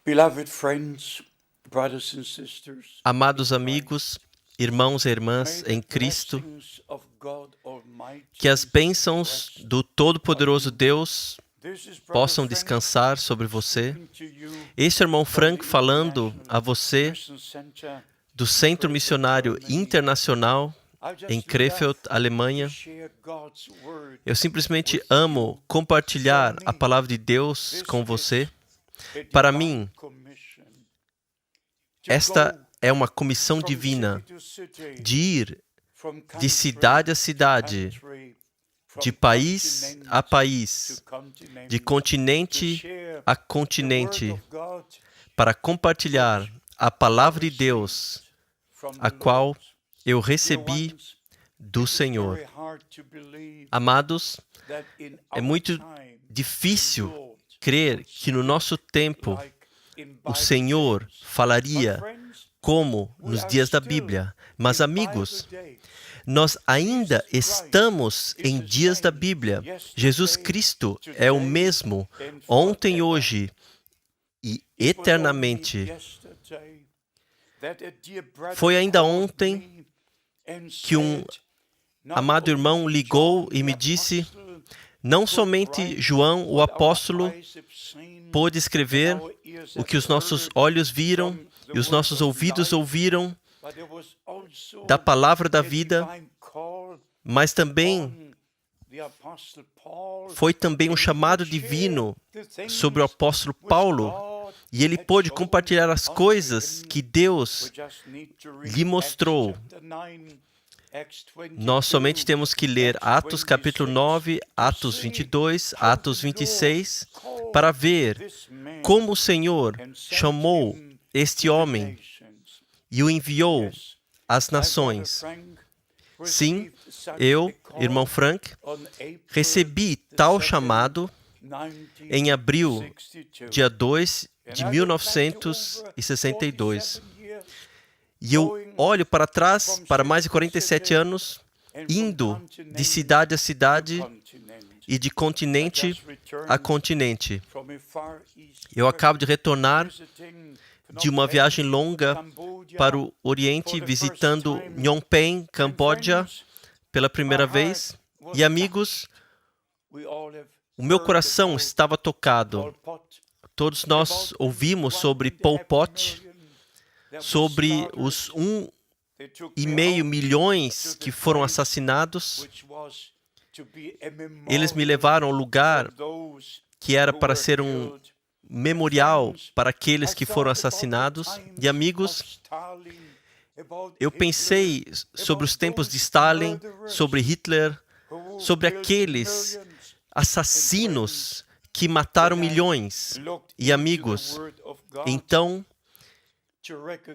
Beloved friends, brothers and sisters, Amados amigos, irmãos e irmãs may em the Cristo, blessings of God Almighty que as bênçãos do Todo-Poderoso Deus This is Brother possam Frank descansar sobre você. speaking to you Este é o irmão from Frank the falando a International você Mission Center. do Centro Missionário Internacional I em just Krefeld, love to Alemanha. share God's word Eu simplesmente with amo you. compartilhar For a me, palavra de Deus this com is você. a Para divine mim, commission to esta go é uma comissão from divina city to city, de ir from de country cidade a to cidade, country, de from país continent a to país, continent, de to continente share a the word continente, of God, para compartilhar a palavra de Deus, from a the qual Lord. eu Dear recebi ones, do it is Senhor. very hard to believe Amados, that in é our muito time, difícil the Lord crer would que no speak nosso tempo like in o Bible Senhor days. But falaria friends, como we nos are dias da still Bíblia. Mas, in amigos, Bible days. nós ainda Jesus Christ estamos is em the dias da same Bíblia. yesterday, Jesus Cristo é o today, mesmo and ontem, forever. hoje e It was only eternamente. yesterday that a dear brother Foi ainda called ontem me and que said, not amado irmão only ligou John e the me disse: apostle não could somente write João, o what our apóstolo, eyes have seen pôde and escrever our ears o have que os nossos heard olhos viram from the e os word nossos of ouvidos life, ouviram but there was also da palavra da a vida, divine call mas também on the apostle Paul, foi também um and he chamado could share divino the things sobre o apóstolo which Paulo, God e ele had pôde shown compartilhar as unto coisas him. que We Deus just need to read lhe mostrou. Acts chapter 9, Acts Nós somente 22, temos que ler Acts Atos capítulo 26, 9, to Atos see 22, how Atos the Lord 26, called para ver this man como o Senhor and sent chamou him este to the homem nations. e o enviou Yes, às my brother nações. Frank Sim, received such eu, a call irmão Frank, on April recebi the tal 2nd, chamado em abril, 1962. dia 2 de And I look back to over 1962. 47 years, E eu olho para trás, para mais de 47 anos, and from indo de continent cidade a to cidade continent. e de I continente just returned a continente. from a Far East Eu acabo de retornar visiting de uma Phnom viagem Penh, longa Cambodia, para o Oriente, for the first visitando time. Phnom Penh, And Camboja, friends, pela primeira my vez. heart was E amigos, touched. We all have o meu heard coração about estava tocado. Pol Pot, Todos nós ouvimos sobre Pol Pot, sobre os 1,5 milhões que foram assassinados. Eles me levaram ao lugar que era para ser um memorial para aqueles que foram assassinados. E amigos, eu pensei sobre os tempos de Stalin, sobre Hitler, sobre aqueles assassinos que mataram milhões. E amigos, então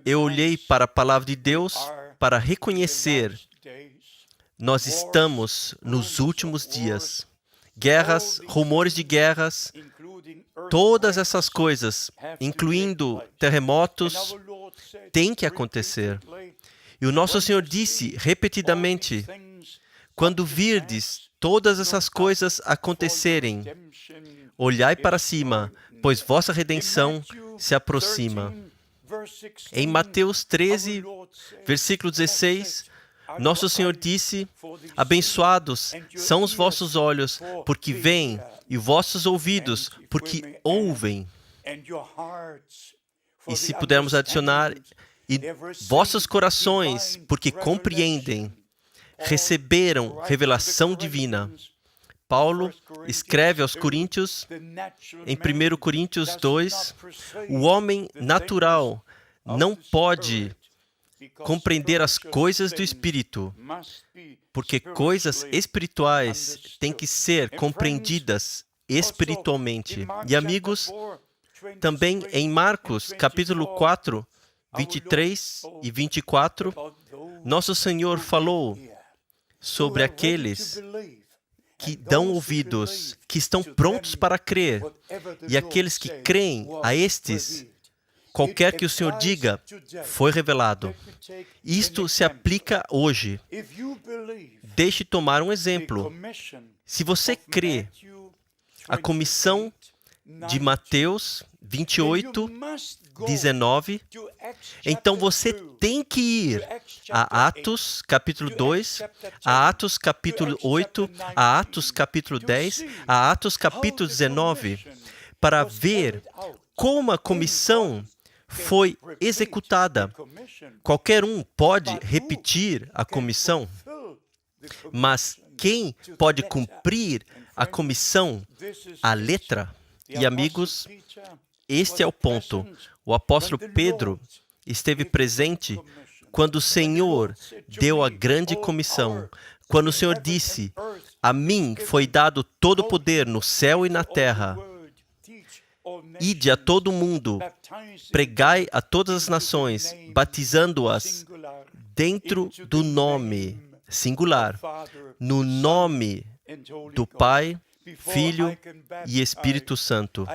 eu olhei para a palavra de Deus para reconhecer: nós estamos nos últimos dias. Guerras, rumores de guerras, todas essas coisas, incluindo terremotos, têm que acontecer. E o nosso Senhor disse repetidamente: quando virdes todas essas coisas acontecerem, olhai para cima, pois vossa redenção se aproxima. Em Mateus 13, versículo 16, nosso Senhor disse: abençoados são os vossos olhos, porque veem, e vossos ouvidos, porque ouvem. E se pudermos adicionar, e vossos corações, porque compreendem, receberam revelação divina. Paulo escreve aos Coríntios, em 1 Coríntios 2, o homem natural não pode compreender as coisas do Espírito, porque coisas espirituais têm que ser compreendidas espiritualmente. E amigos, também em Marcos, capítulo 4, 23 e 24, nosso Senhor falou sobre aqueles que dão ouvidos, que estão prontos para crer, e aqueles que creem, a estes, qualquer que o Senhor diga, foi revelado. Isto se aplica hoje. Deixe tomar um exemplo. Se você crê, a comissão de Mateus 28, 19. Então você tem que ir a Atos capítulo 2, a Atos capítulo 8, a Atos capítulo 10, a Atos capítulo 19, para ver como a comissão foi executada. Qualquer um pode repetir a comissão, mas quem pode cumprir a comissão à letra? E amigos, este é o ponto. O apóstolo Pedro esteve presente quando o Senhor deu a grande comissão. Quando o Senhor disse: "A mim foi dado todo o poder no céu e na terra. Ide a todo mundo, pregai a todas as nações, batizando-as dentro do nome singular, no nome do Pai, Filho e Espírito Santo."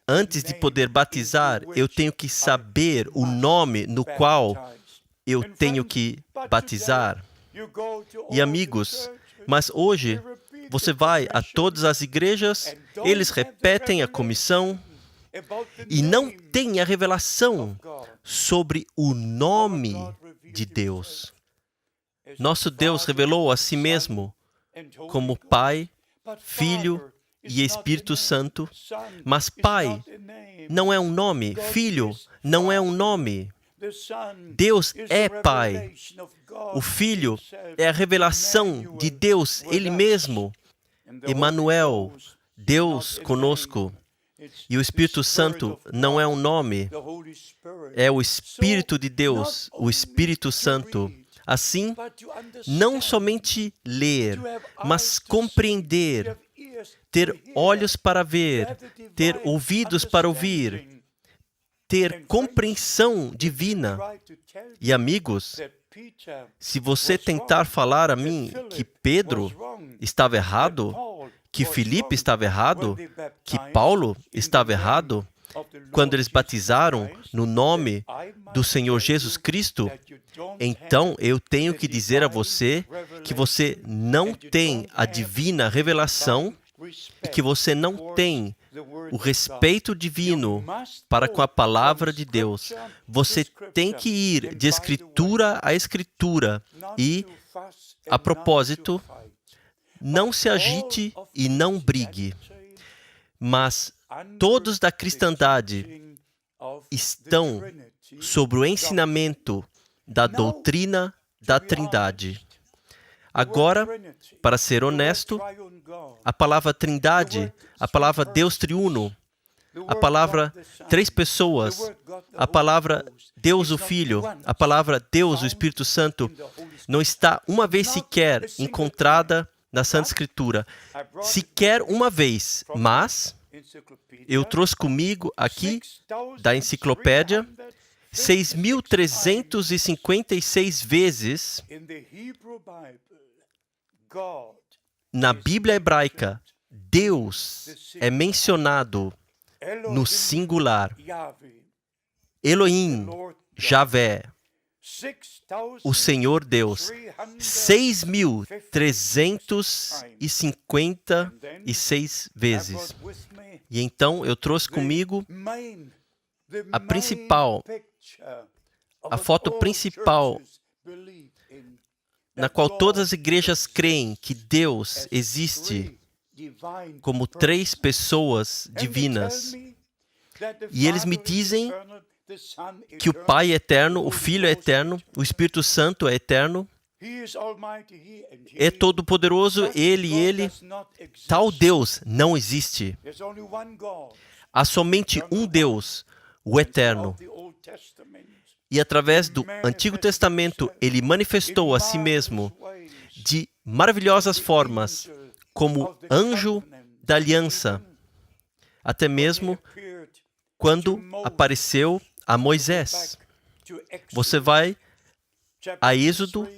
Antes de poder batizar, eu tenho que saber o nome no qual eu tenho que batizar. E amigos, mas hoje você vai a todas as igrejas, eles repetem a comissão e não têm a revelação sobre o nome de Deus. Nosso Deus revelou a si mesmo como Pai, Filho e Espírito Santo, mas Pai não é um nome, Filho não é um nome. Deus é Pai. O Filho é a revelação de Deus, Ele mesmo. Emmanuel, Deus conosco. E o Espírito Santo não é um nome, é o Espírito de Deus, o Espírito Santo. Assim, não somente ler, mas compreender, ter olhos para ver, ter ouvidos para ouvir, ter compreensão divina. E amigos, se você tentar falar a mim que Pedro estava errado, que Filipe estava errado, que Paulo estava errado, quando eles batizaram no nome do Senhor Jesus Cristo, então eu tenho que dizer a você que você não tem a divina revelação e que você não tem o respeito divino para com a palavra de Deus. Você tem que ir de escritura a escritura e, a propósito, não se agite e não brigue, mas todos da cristandade estão sobre o ensinamento da doutrina da Trindade. Agora, para ser honesto, a palavra Trindade, a palavra Deus triuno, a palavra três pessoas, a palavra Deus o Filho, a palavra Deus o Espírito Santo, não está uma vez sequer encontrada na Santa Escritura. Sequer uma vez, mas eu trouxe comigo aqui da enciclopédia 6.356 vezes na Bíblia hebraica, Deus é mencionado no singular. Elohim, Javé, o Senhor Deus, 6.356 vezes. E então eu trouxe comigo a principal, a foto principal, na qual todas as igrejas creem que Deus existe como três pessoas divinas. E eles me dizem que o Pai é eterno, o Filho é eterno, o Espírito Santo é eterno, é todo-poderoso, Ele. Tal Deus não existe. Há somente um Deus, o Eterno. E através do Antigo Testamento, Ele manifestou a si mesmo de maravilhosas formas, como anjo da aliança, até mesmo quando apareceu a Moisés. Você vai a Êxodo,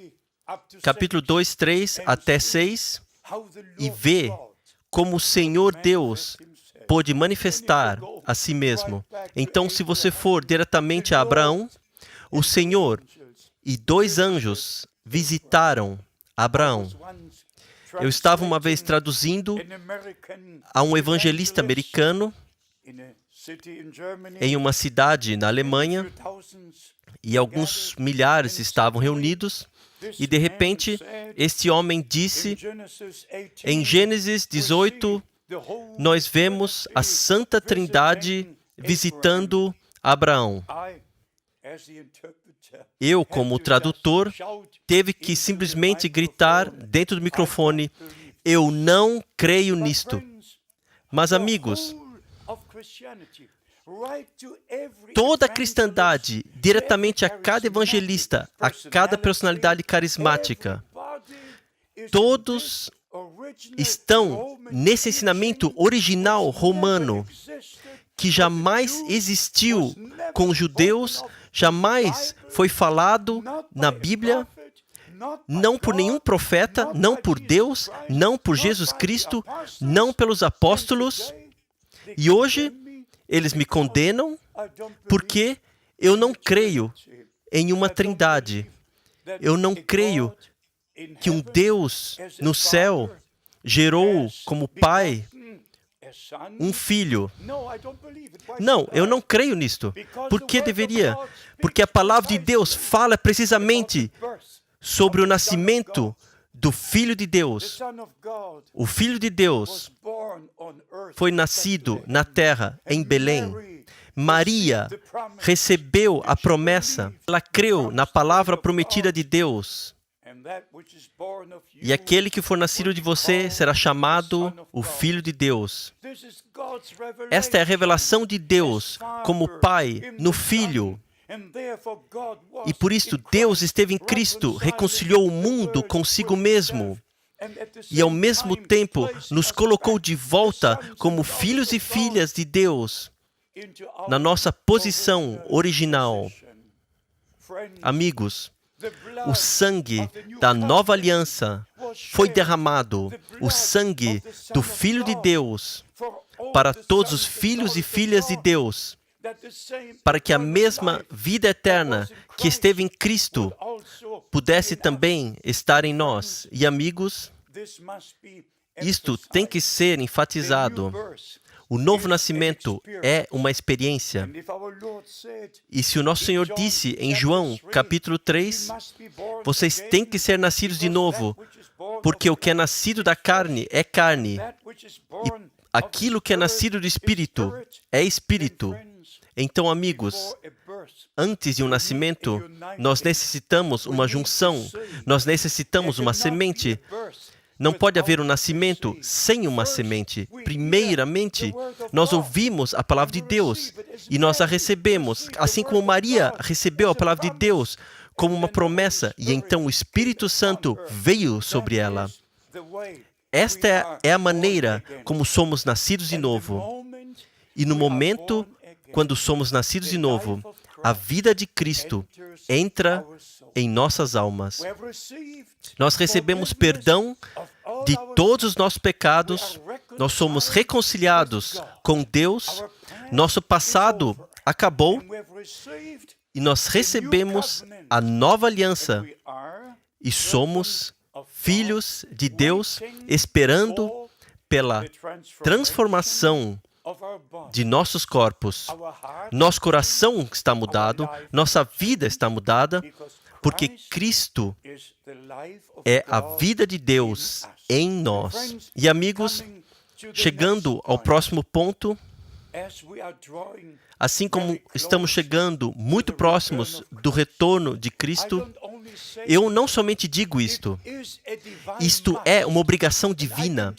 capítulo 2, 3 até 6, e vê como o Senhor Deus pôde manifestar a si mesmo. Então, se você for diretamente a Abraão, o Senhor e dois anjos visitaram Abraão. Eu estava uma vez traduzindo a um evangelista americano em uma cidade na Alemanha, e alguns milhares estavam reunidos, e de repente este homem disse, em Gênesis 18, nós vemos a Santa Trindade visitando Abraão. Eu, como tradutor, teve que simplesmente gritar dentro do microfone, eu não creio nisto. Mas, amigos, toda a cristandade, diretamente a cada evangelista, a cada personalidade carismática, todos estão nesse ensinamento original romano, que jamais existiu com os judeus, jamais foi falado na Bíblia, não por nenhum profeta, não por Deus, não por Jesus Cristo, não pelos apóstolos. E hoje, eles me condenam porque eu não creio em uma trindade. Eu não creio que um Deus no céu gerou como pai um filho. Não, eu não creio nisto. Por que deveria? Porque a palavra de Deus fala precisamente sobre o nascimento do Filho de Deus. O Filho de Deus foi nascido na terra, em Belém. Maria recebeu a promessa. Ela creu na palavra prometida de Deus. E aquele que for nascido de você será chamado o Filho de Deus. Esta é a revelação de Deus como Pai no Filho. E por isso Deus esteve em Cristo, reconciliou o mundo consigo mesmo. E ao mesmo tempo nos colocou de volta como filhos e filhas de Deus, na nossa posição original. Amigos, o sangue da nova aliança foi derramado, o sangue do Filho de Deus, para todos os filhos e filhas de Deus, para que a mesma vida eterna que esteve em Cristo pudesse também estar em nós. E amigos, isto tem que ser enfatizado. O novo nascimento é uma experiência. E se o nosso Senhor disse em João, capítulo 3, vocês têm que ser nascidos de novo, porque o que é nascido da carne é carne, e aquilo que é nascido do Espírito é Espírito. Então, amigos, antes de um nascimento, nós necessitamos uma junção, nós necessitamos uma semente. Não pode haver um nascimento sem uma semente. Primeiramente, nós ouvimos a palavra de Deus e nós a recebemos, assim como Maria recebeu a palavra de Deus como uma promessa, e então o Espírito Santo veio sobre ela. Esta é a maneira como somos nascidos de novo. E no momento, quando somos nascidos de novo, a vida de Cristo entra em nossas almas. Nós recebemos perdão de todos os nossos pecados, nós somos reconciliados com Deus, nosso passado acabou e nós recebemos a nova aliança e somos filhos de Deus, esperando pela transformação de nossos corpos. Nosso coração está mudado, nossa vida está mudada, porque Cristo é a vida de Deus em nós. E amigos, chegando ao próximo ponto, assim como estamos chegando muito próximos do retorno de Cristo, eu não somente digo isto é uma obrigação divina.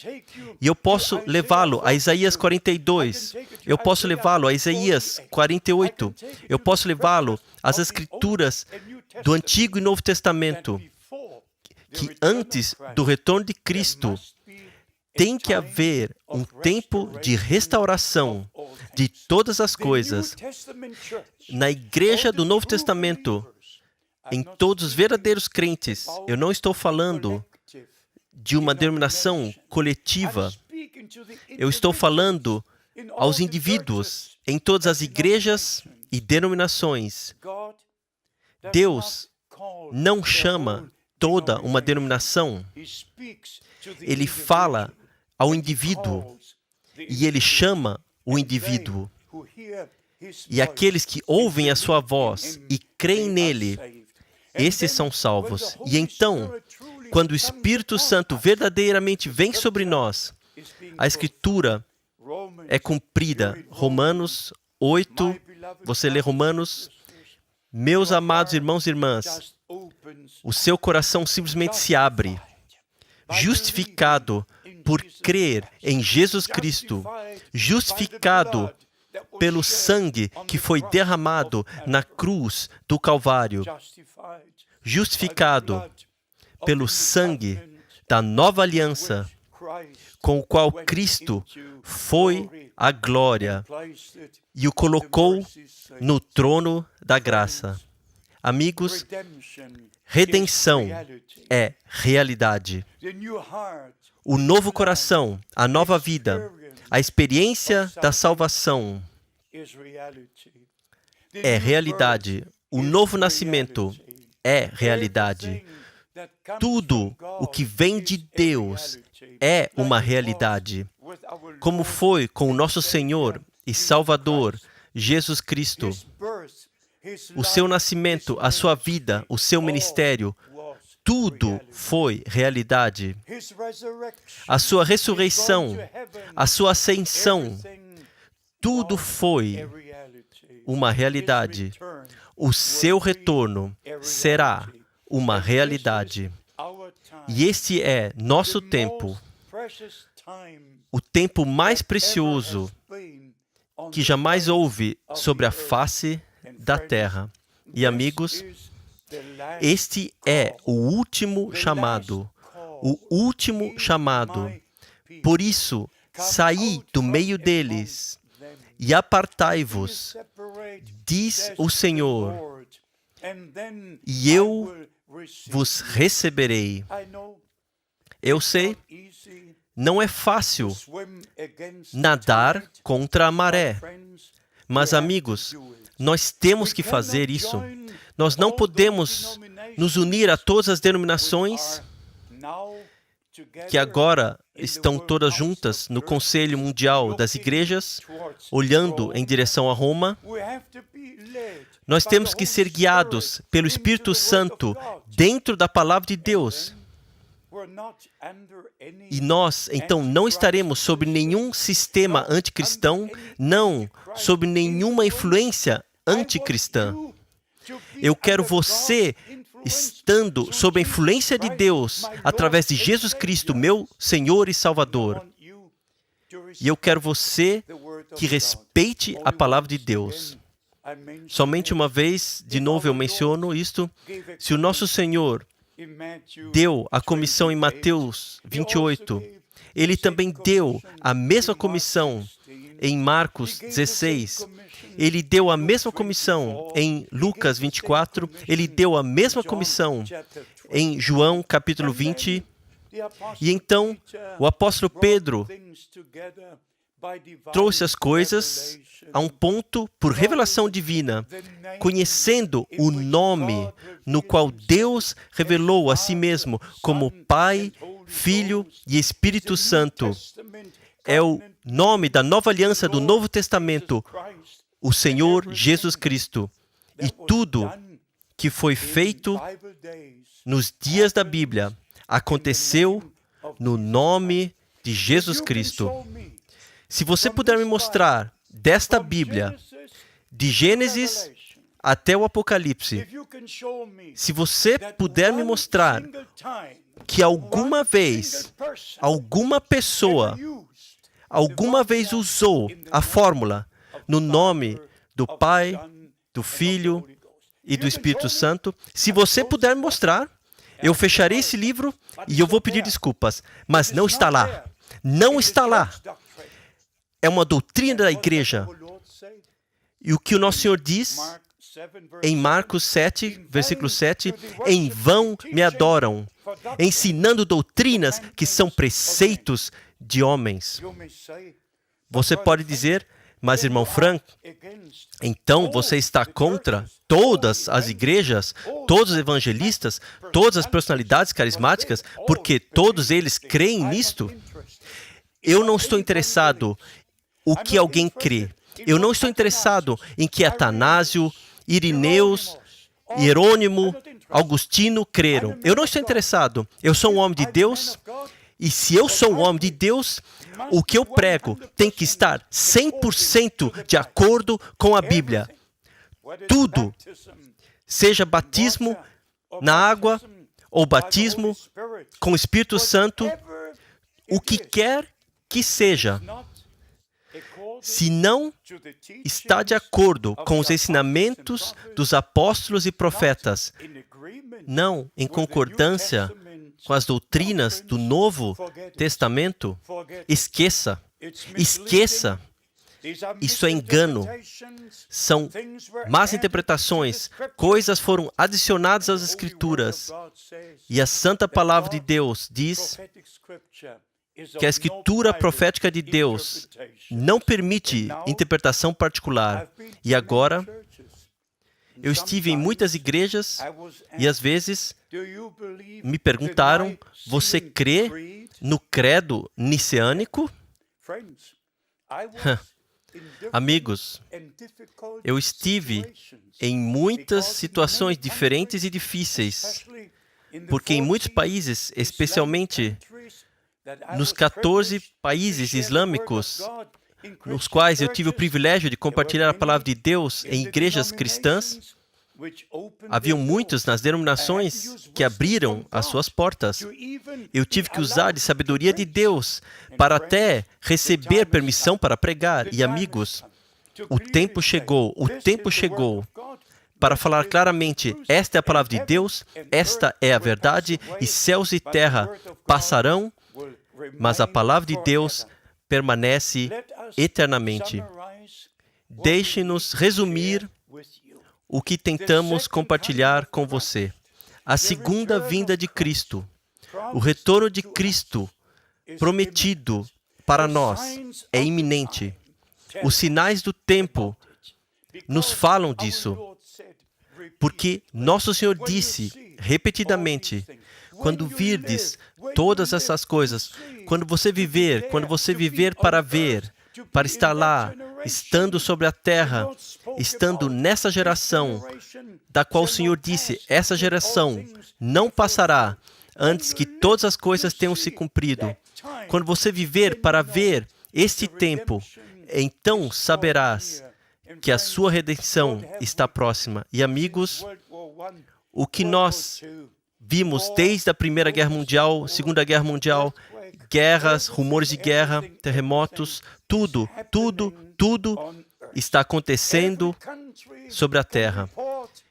E eu posso levá-lo a Isaías 42, eu posso levá-lo a Isaías 48, eu posso levá-lo às Escrituras do Antigo e Novo Testamento, que antes do retorno de Cristo, tem que haver um tempo de restauração de todas as coisas. Na igreja do Novo Testamento, em todos os verdadeiros crentes, eu não estou falando de uma denominação coletiva, eu estou falando aos indivíduos em todas as igrejas e denominações. Deus não chama toda uma denominação, ele fala ao indivíduo e ele chama o indivíduo. E aqueles que ouvem a sua voz e creem nele, esses são salvos. E então, quando o Espírito Santo verdadeiramente vem sobre nós, a Escritura é cumprida. Romanos 8, você lê Romanos, meus amados irmãos e irmãs, o seu coração simplesmente se abre, justificado por crer em Jesus Cristo, justificado pelo sangue que foi derramado na cruz do Calvário, justificado pelo sangue da nova aliança, com o qual Cristo foi à glória e o colocou no trono da graça. Amigos, redenção é realidade. O novo coração, a nova vida, a experiência da salvação é realidade. O novo nascimento é realidade. Tudo o que vem de Deus é uma realidade. Como foi com o nosso Senhor e Salvador, Jesus Cristo. O seu nascimento, a sua vida, o seu ministério, tudo foi realidade. A sua ressurreição, a sua ascensão, tudo foi uma realidade. O seu retorno será uma realidade. E este é nosso tempo, o tempo mais precioso que jamais houve sobre a face da terra. E amigos, este é o último chamado. O último chamado. Por isso, saí do meio deles e apartai-vos, diz o Senhor, e eu vos receberei. Eu sei, não é fácil nadar contra a maré. Mas, amigos, nós temos que fazer isso. Nós não podemos nos unir a todas as denominações que agora estão todas juntas no Conselho Mundial das Igrejas, olhando em direção a Roma. Nós temos que ser guiados pelo Espírito Santo dentro da Palavra de Deus. E nós, então, não estaremos sob nenhum sistema anticristão, não sob nenhuma influência anticristã. Eu quero você estando sob a influência de Deus, através de Jesus Cristo, meu Senhor e Salvador. E eu quero você que respeite a palavra de Deus. Somente uma vez, de novo eu menciono isto, se o nosso Senhor deu a comissão em Mateus 28, Ele também deu a mesma comissão em Marcos 16, Ele deu a mesma comissão em Lucas 24, Ele deu a mesma comissão em João capítulo 20, e então o apóstolo Pedro trouxe as coisas a um ponto por revelação divina, conhecendo o nome no qual Deus revelou a si mesmo como Pai, Filho e Espírito Santo. É o nome da nova aliança do Novo Testamento, o Senhor Jesus Cristo. E tudo que foi feito nos dias da Bíblia aconteceu no nome de Jesus Cristo. Se você puder me mostrar desta Bíblia, de Gênesis até o Apocalipse, se você puder me mostrar que alguma vez, alguma pessoa, alguma vez usou a fórmula no nome do Pai, do Filho e do Espírito Santo, se você puder me mostrar, eu fecharei esse livro e eu vou pedir desculpas, mas não está lá. Não está lá. É uma doutrina da igreja. E o que o nosso Senhor diz em Marcos 7, versículo 7, em vão me adoram, ensinando doutrinas que são preceitos de homens. Você pode dizer, Mas, irmão Frank, então você está contra todas as igrejas, todos os evangelistas, todas as personalidades carismáticas, porque todos eles creem nisto? Eu não estou interessado o que alguém crê. Eu não estou interessado em que Atanásio, Ireneus, Jerônimo, Augustino creram. Eu não estou interessado. Eu sou um homem de Deus, e se eu sou um homem de Deus, o que eu prego tem que estar 100% de acordo com a Bíblia. Tudo, seja batismo na água ou batismo com o Espírito Santo, o que quer que seja, se não está de acordo com os ensinamentos dos apóstolos e profetas, não em concordância com as doutrinas do Novo Testamento, esqueça. Esqueça. Isso é engano. São más interpretações. Coisas foram adicionadas às Escrituras. E a Santa Palavra de Deus diz que a Escritura profética de Deus não permite interpretação particular. E agora, eu estive em muitas igrejas e às vezes me perguntaram: você crê no credo nicênico? Amigos, eu estive em muitas situações diferentes e difíceis, porque em muitos países, especialmente nos 14 países islâmicos, nos quais eu tive o privilégio de compartilhar a palavra de Deus em igrejas cristãs, haviam muitos nas denominações que abriram as suas portas. Eu tive que usar de sabedoria de Deus para até receber permissão para pregar. E amigos, o tempo chegou para falar claramente: esta é a palavra de Deus, esta é a verdade, e céus e terra passarão, mas a palavra de Deus permanece eternamente. Deixe-nos resumir o que tentamos compartilhar com você. A segunda vinda de Cristo, o retorno de Cristo prometido para nós é iminente. Os sinais do tempo nos falam disso, porque nosso Senhor disse repetidamente: quando virdes todas essas coisas, quando você viver para ver, para estar lá, estando sobre a terra, estando nessa geração, da qual o Senhor disse: essa geração não passará antes que todas as coisas tenham se cumprido. Quando você viver para ver este tempo, então saberás que a sua redenção está próxima. E amigos, o que nós vimos desde a Primeira Guerra Mundial, Segunda Guerra Mundial, guerras, rumores de guerra, terremotos, tudo está acontecendo sobre a terra.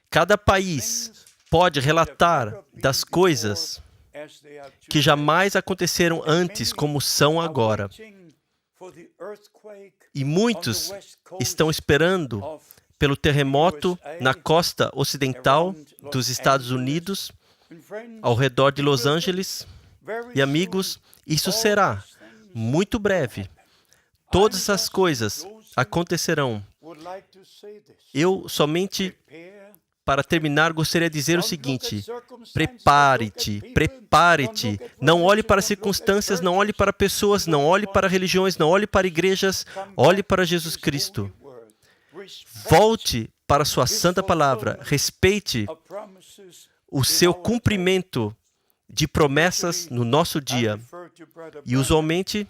Cada país pode relatar das coisas que jamais aconteceram antes, como são agora. E muitos estão esperando pelo terremoto na costa ocidental dos Estados Unidos, ao redor de Los Angeles. E amigos, isso será muito breve. Todas essas coisas acontecerão. Eu somente, para terminar, gostaria de dizer o seguinte: prepare-te. Não olhe para circunstâncias, não olhe para pessoas, não olhe para religiões, não olhe para igrejas, olhe para Jesus Cristo. Volte para a sua santa palavra, respeite o seu cumprimento de promessas no nosso dia. E usualmente,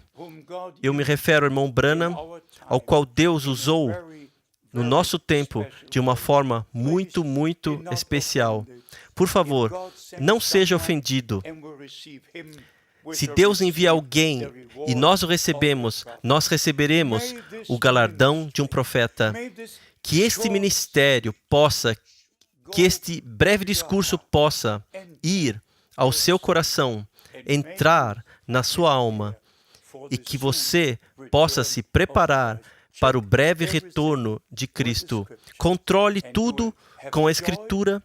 eu me refero ao irmão Branham, ao qual Deus usou no nosso tempo de uma forma muito especial. Por favor, não seja ofendido. Se Deus envia alguém e nós o recebemos, nós receberemos o galardão de um profeta. Que este ministério possa, que este breve discurso possa ir ao seu coração, entrar na sua alma, e que você possa se preparar para o breve retorno de Cristo. Controle tudo com a Escritura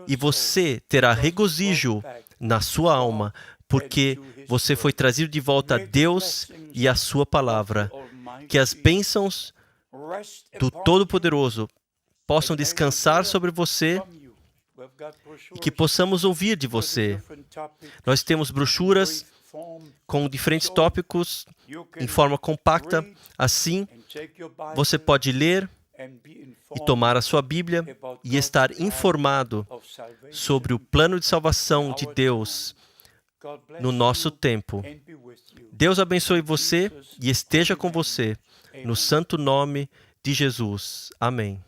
e você terá regozijo na sua alma, porque você foi trazido de volta a Deus e a sua palavra. Que as bênçãos do Todo-Poderoso possam descansar sobre você e que possamos ouvir de você. Nós temos brochuras com diferentes tópicos em forma compacta. Assim, você pode ler e tomar a sua Bíblia e estar informado sobre o plano de salvação de Deus no nosso tempo. Deus abençoe você e esteja com você, no santo nome de Jesus. Amém.